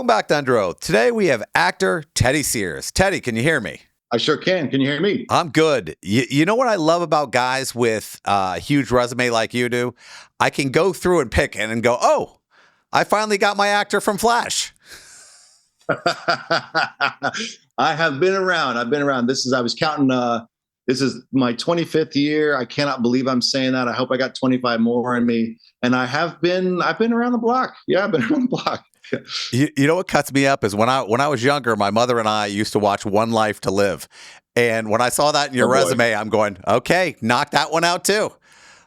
Welcome back to Under Oath. Today we have actor Teddy Sears. Teddy, can you hear me? I sure can. Can you hear me? I'm good. You know what I love about guys with a huge resume like you do? I can go through and pick and go, oh, I finally got my actor from Flash. I have been around. I was counting. This is my 25th year. I cannot believe I'm saying that. I hope I got 25 more in me. And I've been around the block. Yeah, I've been around the block. You know what cuts me up is when I was younger, my mother and I used to watch One Life to Live. And when I saw that in your resume, I'm going, okay, knock that one out too.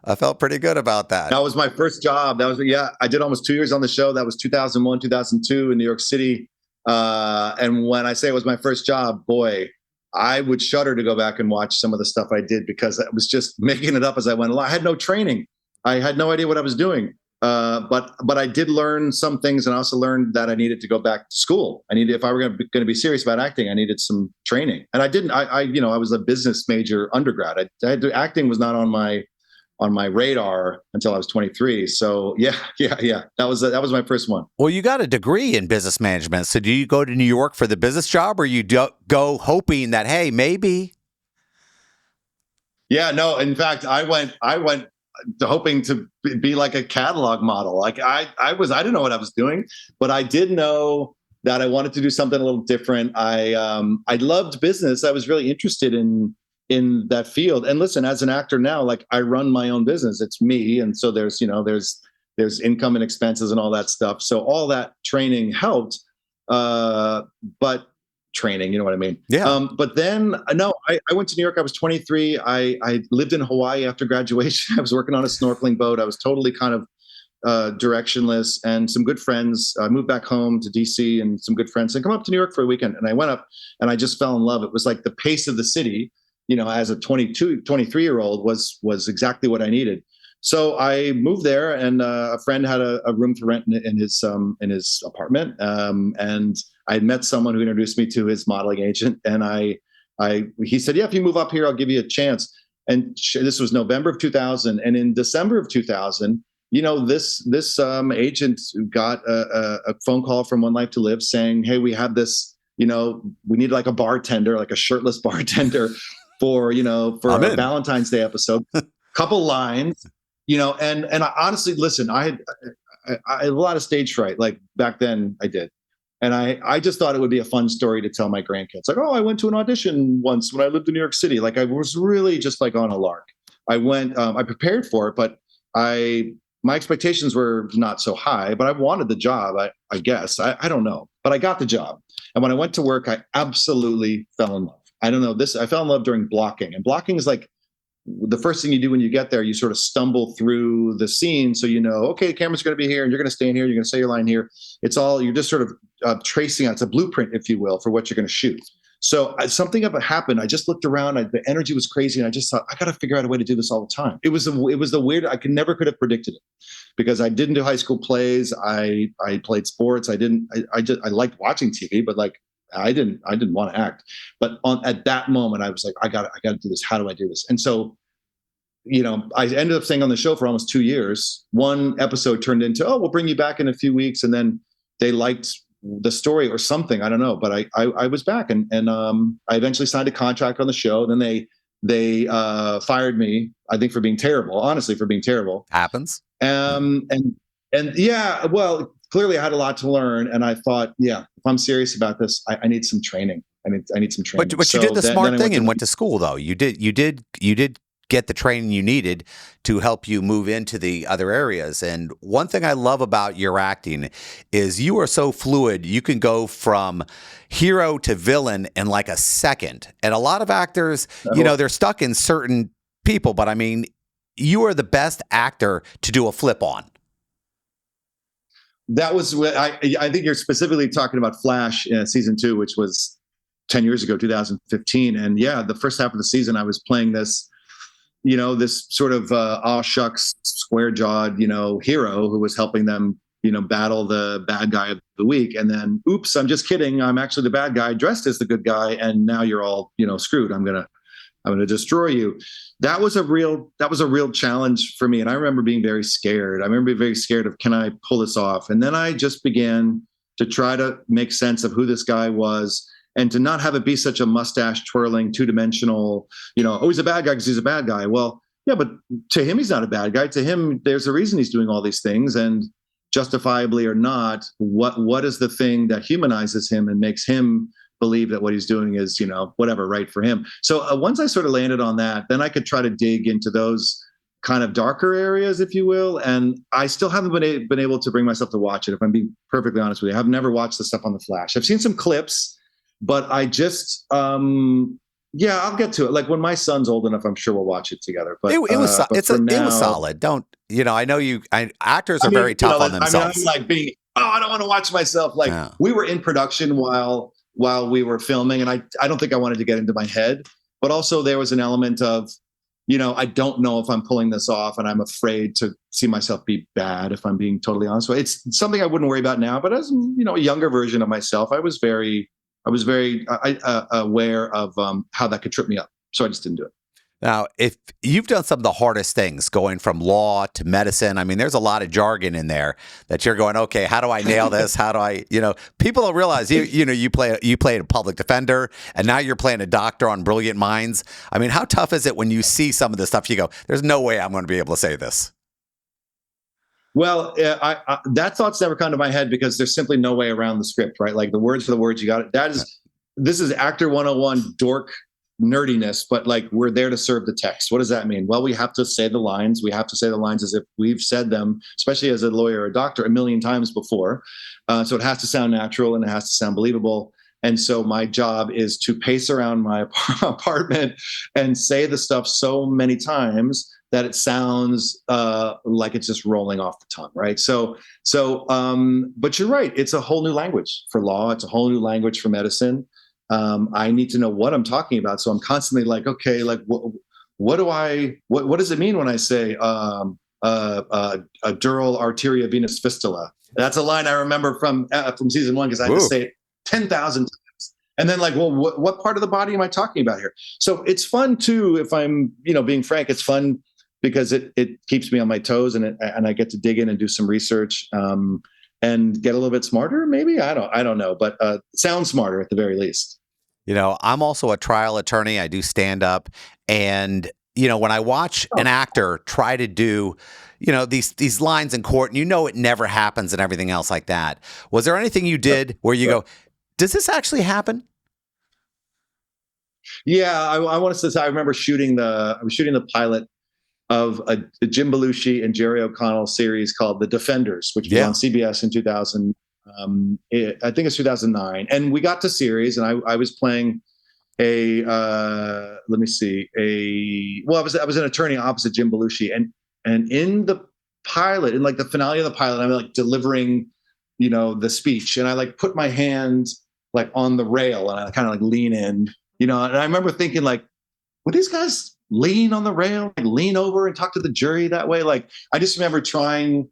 I felt pretty good about that. That was my first job. I did almost 2 years on the show. That was 2001, 2002 in New York City. And when I say it was my first job, boy, I would shudder to go back and watch some of the stuff I did because I was just making it up as I went along. I had no training. I had no idea what I was doing. But I did learn some things, and I also learned that I needed to go back to school. If I were going to be serious about acting, I needed some training. And I didn't. I was a business major undergrad. Acting was not on my radar until I was 23. So yeah. That was my first one. Well, you got a degree in business management. So do you go to New York for the business job, or you go hoping that, hey, maybe? Yeah, no. In fact, I went hoping to be like a catalog model. Like I didn't know what I was doing, but I did know that I wanted to do something a little different. I loved business. I was really interested in that field. And listen, as an actor now, like I run my own business. It's me. And so there's income and expenses and all that stuff. So all that training helped. But training, you know what I mean? Yeah. But then, no, I went to New York. I was 23. I lived in Hawaii after graduation. I was working on a snorkeling boat. I was totally kind of directionless, and some good friends. I moved back home to DC, and some good friends said, come up to New York for a weekend. And I went up and I just fell in love. It was like the pace of the city, as a 23-year-old was exactly what I needed. So I moved there, and a friend had a room to rent in his apartment. And I had met someone who introduced me to his modeling agent, and he said, yeah, if you move up here, I'll give you a chance. And this was November of 2000. And in December of 2000, this agent got a phone call from One Life to Live saying, hey, we have this, we need like a bartender, like a shirtless bartender for a Valentine's Day episode, couple lines, and I honestly, listen, I had a lot of stage fright. Like back then I did. And I just thought it would be a fun story to tell my grandkids. Like, oh, I went to an audition once when I lived in New York City. Like I was really just like on a lark. I went, I prepared for it, but my expectations were not so high, but I wanted the job, I guess. I don't know, but I got the job. And when I went to work, I absolutely fell in love. I don't know this. I fell in love during blocking, and blocking is like the first thing you do when you get there. You sort of stumble through the scene. So, okay, the camera's going to be here and you're going to stay in here. You're going to say your line here. It's all, you're just sort of tracing out. It's a blueprint, if you will, for what you're going to shoot. So something happened. I just looked around. The energy was crazy. And I just thought, I got to figure out a way to do this all the time. It was the weird, I never could have predicted it because I didn't do high school plays. I played sports. I liked watching TV, but like, I didn't want to act. But at that moment, I was like, I got to do this. How do I do this? And so, I ended up staying on the show for almost 2 years. One episode turned into, oh, we'll bring you back in a few weeks. And then they liked the story or something. I don't know. But I was back and I eventually signed a contract on the show. Then they fired me, I think, for being terrible. Honestly, for being terrible. Happens. And yeah, well, clearly I had a lot to learn. And I thought, yeah, if I'm serious about this, I need some training. I need some training. But you did the smart thing and went to school, though. You did get the training you needed to help you move into the other areas. And one thing I love about your acting is you are so fluid. You can go from hero to villain in like a second. And a lot of actors, they're stuck in certain people. But I mean, you are the best actor to do a flip on. That was what I think you're specifically talking about Flash season 2, which was 10 years ago, 2015. And yeah, the first half of the season, I was playing this, this sort of aw shucks, square jawed, hero who was helping them, battle the bad guy of the week. And then, oops, I'm just kidding. I'm actually the bad guy dressed as the good guy. And now you're all, screwed. I'm going to destroy you. That was a real challenge for me. And I remember being very scared. I remember being very scared of, can I pull this off? And then I just began to try to make sense of who this guy was, and to not have it be such a mustache twirling, two-dimensional, oh, he's a bad guy because he's a bad guy. Well, yeah, but to him, he's not a bad guy. To him, there's a reason he's doing all these things, and justifiably or not, what is the thing that humanizes him and makes him believe that what he's doing is, whatever, right for him. So once I sort of landed on that, then I could try to dig into those kind of darker areas, if you will. And I still haven't been able to bring myself to watch it, if I'm being perfectly honest with you. I've never watched the stuff on The Flash. I've seen some clips, but I just, yeah, I'll get to it. Like when my son's old enough, I'm sure we'll watch it together. But it was solid. I know actors are very tough on themselves. I'm like I don't want to watch myself. Like we were in production while we were filming, and I don't think I wanted to get into my head, but also there was an element of, I don't know if I'm pulling this off, and I'm afraid to see myself be bad, if I'm being totally honest. So it's something I wouldn't worry about now, but as a younger version of myself, I was very aware of how that could trip me up. So I just didn't do it. Now, if you've done some of the hardest things, going from law to medicine, I mean, there's a lot of jargon in there that you're going, okay, how do I nail this? How do I, people don't realize you played a public defender, and now you're playing a doctor on Brilliant Minds. I mean, how tough is it when you see some of the stuff, you go, there's no way I'm going to be able to say this? Well, that thought's never come to my head, because there's simply no way around the script, right? Like the words for the words, you got it. This is actor 101 dork nerdiness, but like we're there to serve the text. What does that mean? Well, we have to say the lines. We have to say the lines as if we've said them, especially as a lawyer or a doctor, a million times before. So it has to sound natural, and it has to sound believable. And so my job is to pace around my apartment and say the stuff so many times that it sounds like it's just rolling off the tongue, right? So, but you're right. It's a whole new language for law. It's a whole new language for medicine. I need to know what I'm talking about. So I'm constantly like, okay, like what does it mean when I say a dural arteria venous fistula? That's a line I remember from season 1, because I had to say it 10,000 times. And then like, well, what part of the body am I talking about here? So it's fun too, if I'm, being frank, it's fun because it keeps me on my toes, and I get to dig in and do some research, and get a little bit smarter. Maybe I don't know, but sound smarter at the very least. I'm also a trial attorney. I do stand up, and when I watch an actor try to do, these lines in court, and it never happens and everything else like that. Was there anything you did where you go, does this actually happen? Yeah, I want to say, I remember I was shooting the pilot of a Jim Belushi and Jerry O'Connell series called The Defenders, which was on CBS in 2000. I think it's 2009. And we got to series, and I was playing I was an attorney opposite Jim Belushi, and in the pilot, in like the finale of the pilot, I'm like delivering, the speech, and I like put my hand like on the rail, and I kind of like lean in, and I remember thinking like, would these guys lean on the rail, like lean over and talk to the jury that way? Like, I just remember trying.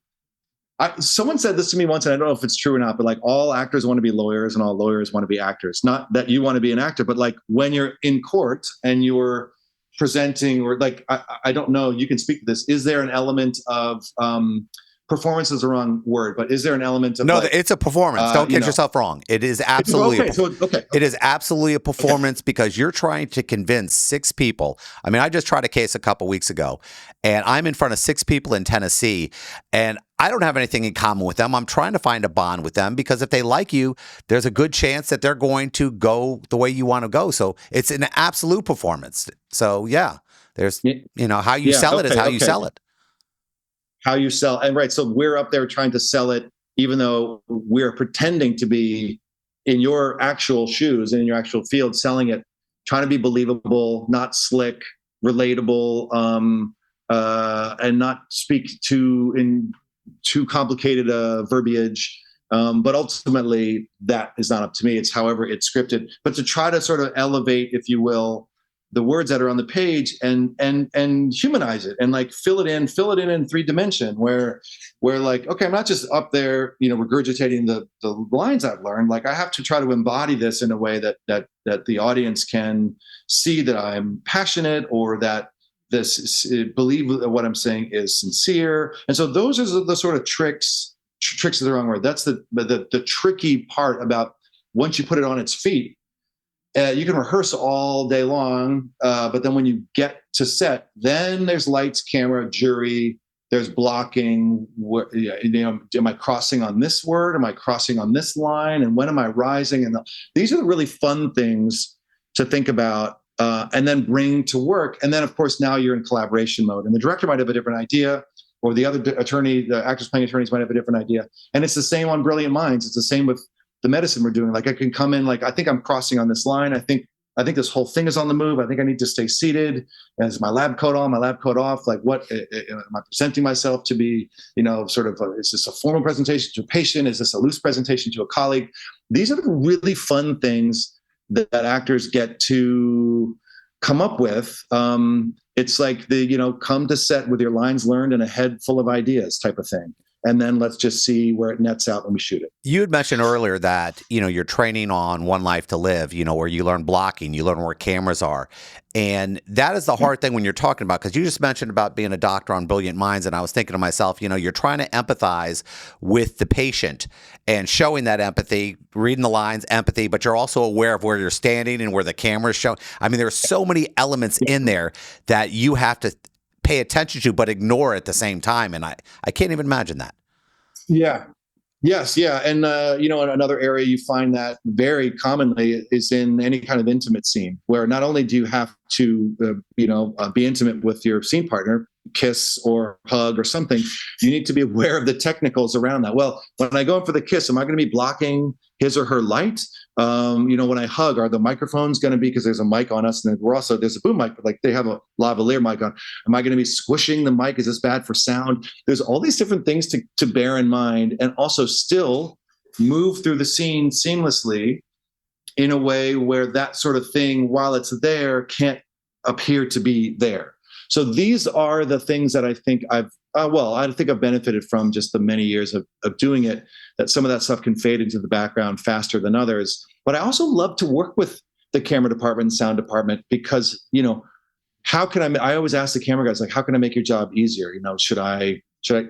Someone said this to me once, and I don't know if it's true or not, but like all actors want to be lawyers and all lawyers want to be actors. Not that you want to be an actor, but like when you're in court and you're presenting, or like, I don't know, you can speak to this. Is there an element of performance is the wrong word, but is there an element of it's a performance. Don't get yourself wrong. It is absolutely It is absolutely a performance, because you're trying to convince 6 people. I mean, I just tried a case a couple weeks ago, and I'm in front of 6 people in Tennessee, and I don't have anything in common with them. I'm trying to find a bond with them, because if they like you, there's a good chance that they're going to go the way you want to go. So it's an absolute performance. So yeah, there's, how you sell it is how you sell it. How you sell. And right. So we're up there trying to sell it, even though we're pretending to be in your actual shoes and in your actual field, selling it, trying to be believable, not slick, relatable, and not speak in too complicated verbiage. But ultimately that is not up to me. It's however it's scripted, but to try to sort of elevate, if you will, the words that are on the page and humanize it, and like fill it in 3-dimension, where like, okay, I'm not just up there, regurgitating the lines I've learned. Like I have to try to embody this in a way that the audience can see that I'm passionate, or that believe that what I'm saying is sincere. And so those are the sort of tricks tricks is the wrong word. That's the tricky part about once you put it on its feet. You can rehearse all day long, but then when you get to set, then there's lights, camera, jury. There's blocking. Am I crossing on this word? Am I crossing on this line? And when am I rising? And these are the really fun things to think about, and then bring to work. And then, of course, now you're in collaboration mode, and the director might have a different idea, or the other attorney, the actors playing attorneys, might have a different idea. And it's the same on Brilliant Minds. It's the same with the medicine we're doing. Like, I can come in, like, I think I'm crossing on this line. I think this whole thing is on the move. I think I need to stay seated. Is my lab coat on, my lab coat off? Like, what am I presenting myself to be, sort of, is this a formal presentation to a patient? Is this a loose presentation to a colleague? These are the really fun things that actors get to come up with. It's like come to set with your lines learned and a head full of ideas type of thing. And then let's just see where it nets out when we shoot it. You had mentioned earlier that, you're training on One Life to Live, where you learn blocking, you learn where cameras are. And that is the hard thing when you're talking about, because you just mentioned about being a doctor on Brilliant Minds. And I was thinking to myself, you're trying to empathize with the patient and showing that empathy, reading the lines, empathy, but you're also aware of where you're standing and where the camera's showing. I mean, there's so many elements in there that you have to pay attention to, but ignore at the same time. And I can't even imagine that. Yeah. Yes. Yeah. And, in another area you find that very commonly is in any kind of intimate scene, where not only do you have to, be intimate with your scene partner, kiss or hug or something, you need to be aware of the technicals around that. Well, when I go in for the kiss, am I going to be blocking his or her light? When I hug, are the microphones going to be, because there's a mic on us, and there's a boom mic, but like they have a lavalier mic on. Am I going to be squishing the mic? Is this bad for sound? There's all these different things to bear in mind, and also still move through the scene seamlessly in a way where that sort of thing, while it's there, can't appear to be there. So these are the things that I think I've benefited from just the many years of doing it, that some of that stuff can fade into the background faster than others. But I also love to work with the camera department and sound department, because, how can I always ask the camera guys, like, how can I make your job easier? Should I,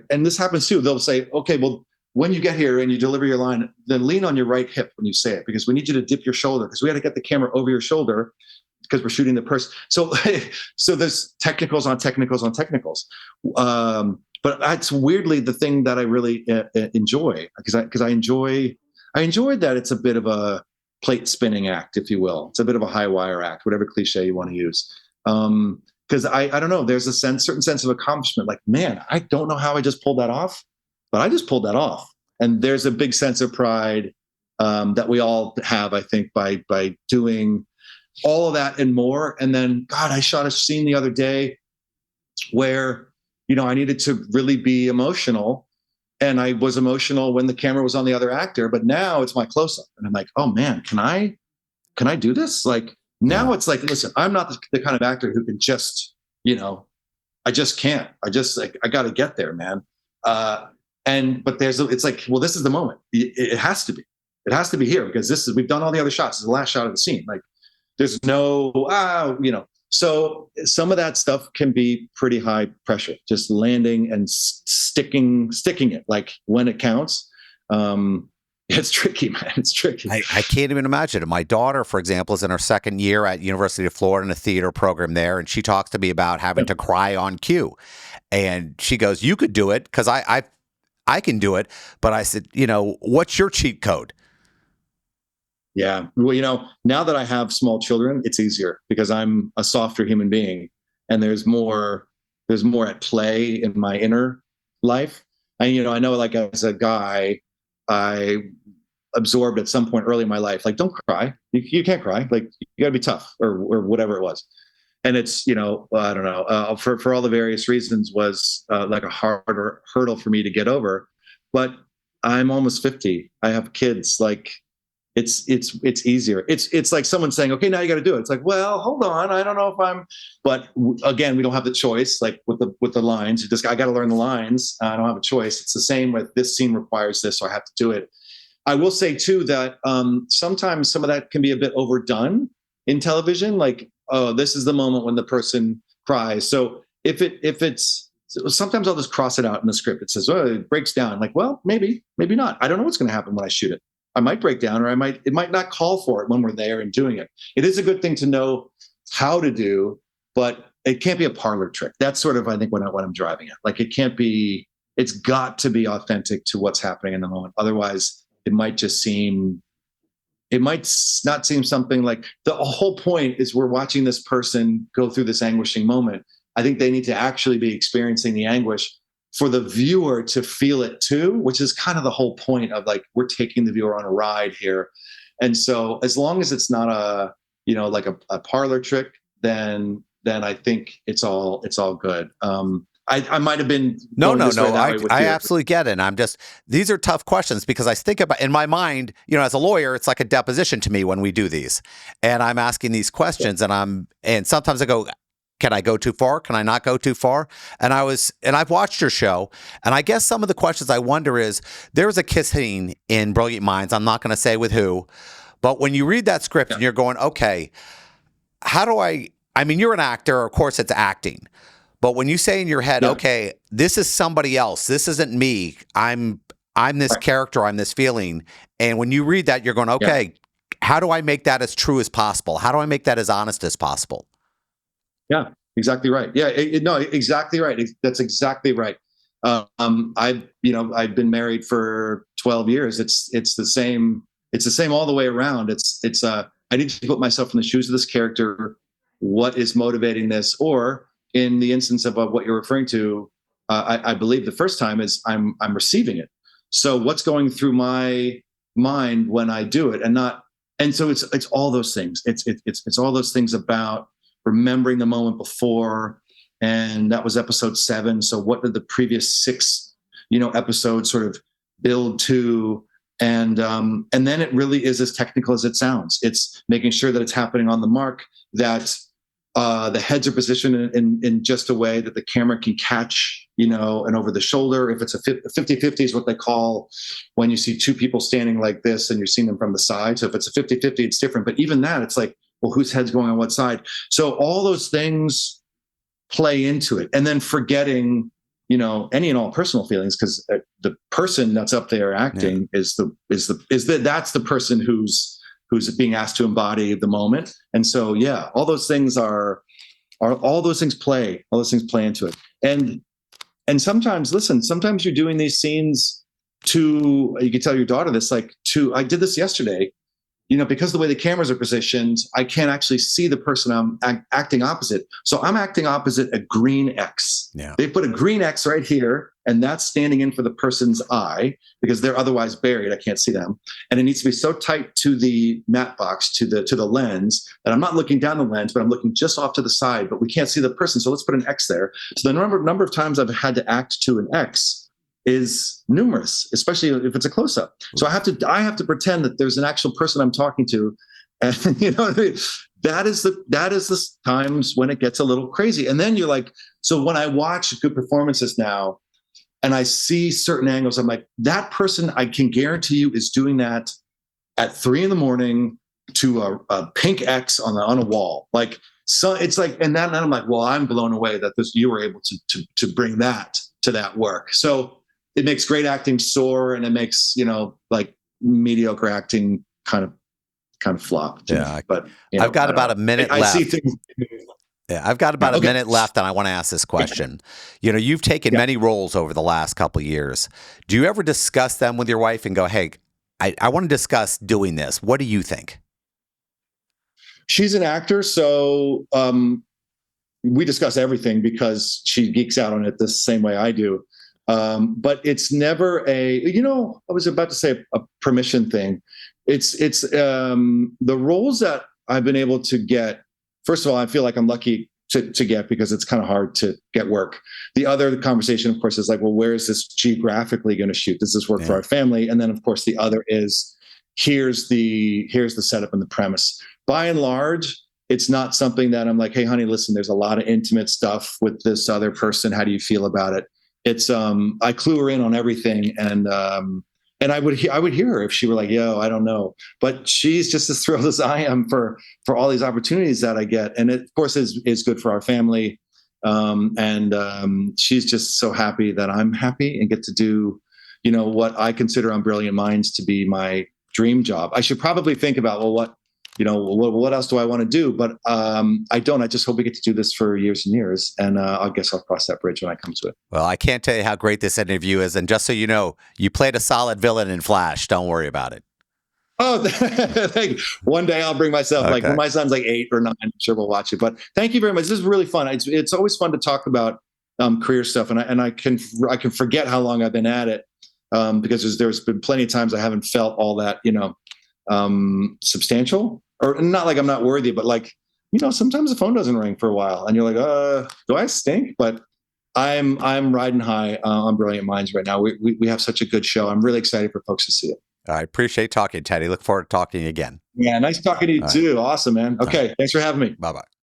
and this happens too. They'll say, okay, well, when you get here and you deliver your line, then lean on your right hip when you say it, because we need you to dip your shoulder, because we got to get the camera over your shoulder, because we're shooting the person. So there's technicals on technicals on technicals. But that's weirdly the thing that I really enjoy, because I enjoy that it's a bit of a plate spinning act, if you will. It's a bit of a high wire act, whatever cliche you want to use. Because I don't know, there's a certain sense of accomplishment. Like, man, I don't know how I just pulled that off, but I just pulled that off. And there's a big sense of pride that we all have, I think, by doing all of that and more. And then, God, I shot a scene the other day where, I needed to really be emotional, and I was emotional when the camera was on the other actor, but now it's my close-up, and I'm like, oh man, can I do this? Like, now it's like, listen, I'm not the kind of actor who can just, I just can't. I got to get there, man. But it's like, well, this is the moment. It has to be. It has to be here, because we've done all the other shots. This is the last shot of the scene. Like, there's no, So some of that stuff can be pretty high pressure, just landing and sticking it, like, when it counts. It's tricky, man. It's tricky. I can't even imagine it. My daughter, for example, is in her second year at University of Florida in a theater program there, and she talks to me about having to cry on cue. And she goes, you could do it, because I can do it. But I said, what's your cheat code? Yeah. Well, now that I have small children, it's easier, because I'm a softer human being, and there's more at play in my inner life. And, I know, like, as a guy, I absorbed at some point early in my life, like, don't cry. You can't cry. Like, you gotta be tough, or whatever it was. And it's, I don't know, for all the various reasons, was like a harder hurdle for me to get over. But I'm almost 50. I have kids. Like, it's easier. It's like someone saying, okay, now you got to do it. It's like, well, hold on. I don't know if I'm, but again, we don't have the choice. Like with the lines, I got to learn the lines. I don't have a choice. It's the same with, this scene requires this, so I have to do it. I will say too, that sometimes some of that can be a bit overdone in television. Like, oh, this is the moment when the person cries. So if it's sometimes I'll just cross it out in the script. It says, oh, it breaks down. Like, well, maybe not. I don't know what's going to happen when I shoot it. I might break down, or it might not call for it when we're there and doing it. It is a good thing to know how to do, but it can't be a parlor trick. That's sort of, I think, what I'm driving at. Like, it can't be, it's got to be authentic to what's happening in the moment. Otherwise, it might not seem something like, the whole point is we're watching this person go through this anguishing moment. I think they need to actually be experiencing the anguish for the viewer to feel it too, which is kind of the whole point of, like, we're taking the viewer on a ride here. And so as long as it's not like a parlor trick, then I think it's all good. I might have been no. I absolutely get it. And these are tough questions, because I think about, in my mind, as a lawyer, it's like a deposition to me when we do these, and I'm asking these questions, and sometimes I go, can I go too far? Can I not go too far? And I've watched your show, and I guess some of the questions I wonder is, there's a kiss scene in Brilliant Minds. I'm not going to say with who, but when you read that script and you're going, okay, how do I mean, you're an actor, of course it's acting, but when you say in your head, okay, this is somebody else, this isn't me, I'm this character, I'm this feeling. And when you read that, you're going, okay, how do I make that as true as possible? How do I make that as honest as possible? Yeah, exactly right. Yeah, exactly right. That's exactly right. I've been married for 12 years. It's the same all the way around. I need to put myself in the shoes of this character. What is motivating this? Or in the instance of what you're referring to, I believe the first time is I'm receiving it. So what's going through my mind when I do it, and so it's all those things. It's all those things about remembering the moment before, and that was episode 7. So what did the previous 6, episodes sort of build to? And then it really is as technical as it sounds. It's making sure that it's happening on the mark, that the heads are positioned in just a way that the camera can catch, and over the shoulder. If it's a 50-50 is what they call when you see two people standing like this and you're seeing them from the side. So if it's a 50-50, it's different. But even that, it's like, well, whose head's going on what side? So all those things play into it. And then forgetting, any and all personal feelings, because the person that's up there acting that's the person who's being asked to embody the moment. And so, all those things all those things play into it. And sometimes you're doing these scenes you can tell your daughter this, I did this yesterday. Because of the way the cameras are positioned, I can't actually see the person I'm acting opposite. So I'm acting opposite a green X. Yeah. They put a green X right here, and that's standing in for the person's eye, because they're otherwise buried. I can't see them. And it needs to be so tight to the matte box, to the lens, that I'm not looking down the lens, but I'm looking just off to the side, but we can't see the person. So let's put an X there. So the number of times I've had to act to an X is numerous, especially if it's a close-up. So I have to pretend that there's an actual person I'm talking to, and that is the times when it gets a little crazy. And then you're like, so when I watch good performances now, and I see certain angles, I'm like, that person, I can guarantee you, is doing that at 3 a.m. to a pink X on a wall. Like, so it's like, and then I'm like, well, I'm blown away that you were able to bring that to that work. So it makes great acting soar, and it makes, like mediocre acting kind of flop. But I've got about a minute left. I see things. Yeah, I've got about a minute left, and I want to ask this question. You've taken many roles over the last couple of years. Do you ever discuss them with your wife and go, hey, I want to discuss doing this. What do you think? She's an actor, so we discuss everything because she geeks out on it the same way I do. But it's never I was about to say a permission thing. It's the roles that I've been able to get. First of all, I feel like I'm lucky to get, because it's kind of hard to get work. The other conversation, of course, is like, well, where is this geographically going to shoot? Does this work for our family? And then, of course, the other is, here's the setup and the premise. By and large, it's not something that I'm like, hey, honey, listen, there's a lot of intimate stuff with this other person. How do you feel about it? It's I clue her in on everything, and I would hear her if she were like, yo, I don't know. But she's just as thrilled as I am for all these opportunities that I get. And it, of course, is good for our family. She's just so happy that I'm happy and get to do, what I consider on Brilliant Minds to be my dream job. I should probably think about, well, what else do I want to do? But I don't. I just hope we get to do this for years and years. And I guess I'll cross that bridge when I come to it. Well, I can't tell you how great this interview is. And just so you know, you played a solid villain in Flash. Don't worry about it. Oh, thank you. One day I'll bring myself, Okay. like when my son's like 8 or 9, I'm sure we'll watch it. But thank you very much. This is really fun. It's always fun to talk about career stuff. And I can forget how long I've been at it because there's been plenty of times I haven't felt all that, substantial, or not like I'm not worthy, but like, sometimes the phone doesn't ring for a while and you're like, do I stink? But I'm riding high on Brilliant Minds right now. We have such a good show. I'm really excited for folks to see it. I appreciate talking, Teddy. Look forward to talking again. Yeah, nice talking to you All too. Awesome, man. Okay, thanks for having me. Bye-bye.